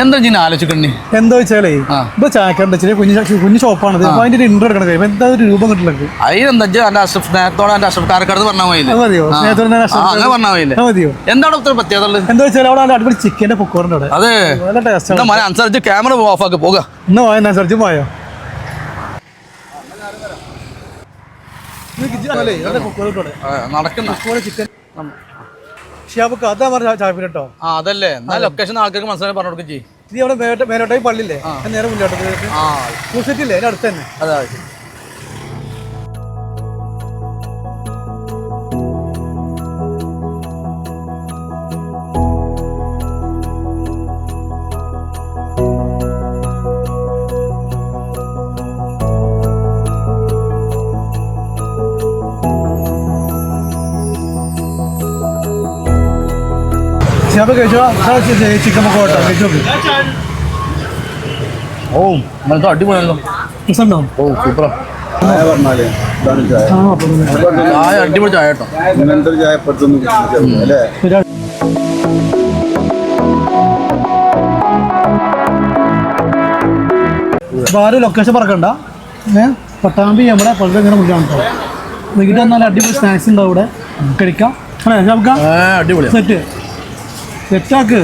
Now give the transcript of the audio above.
എന്താ ഞാൻ ആലോചിക്കണേ എന്താ വെച്ചാലേ ഇപ്പൊ ചായക്കാരൻ്റെ ചെറിയ കുഞ്ഞു ഷോപ്പാണ്. അപ്പൊ അതിന്റെ ഇൻട്രോ എടുക്കണം കഴിയും എന്താ ഒരു രൂപം കിട്ടുന്നത്. അതിനെന്താ സ്നേഹത്തോടെ എന്റെ അഷ്റഫ്കാരക്കാരത് പറഞ്ഞാൽ മതിയോ? മതിയോ? എന്താണ് ഇത്ര പ്രത്യേകത? എന്താ വെച്ചാൽ അവിടെ അടിപൊളി ചിക്കന്റെ പൊക്കോറിന്റെ അവിടെ അതെ നല്ല ടേസ്റ്റ്. അനുസരിച്ച് ക്യാമറ ഓഫ് ആക്കി പോകാം. ഇന്ന് പോയനുസരിച്ച് പോയോ നടക്കുന്ന ചിക്കൻ അതാ പറഞ്ഞ ചായപ്പിന് കേട്ടോ. അതല്ലേ എന്നാ ലൊക്കേഷൻ ആൾക്കാർക്ക് മനസ്സിലായി പറഞ്ഞു കൊടുക്കും ചെയ്യും. നീ അവിടെ മേലോട്ടായി പള്ളിയില്ലേ നേരെ മുന്നോട്ട് പൂസിറ്റില്ലേ അതിന്റെ അടുത്ത് തന്നെ. അതാ ചിക്കൻ പൊക്കോട്ടോ കഴിച്ചു. ഓ നല്ല അടിപൊളിയാണല്ലോ. ഓ സൂപ്പറാ. ചായ അടിപൊളി ചായ കേട്ടോ. ആരും ലൊക്കേഷൻ പറക്കണ്ട. പട്ടാമ്പി നമ്മുടെ പള്ളിയിൽ ഇങ്ങനെ മുന്നിലാണ് കേട്ടോ. വൈകിട്ട് വന്നാൽ അടിപൊളി സ്നാക്സ് ഉണ്ടാവും ഇവിടെ കഴിക്കാം. അടിപൊളി സെറ്റ് സെറ്റാക്ക്.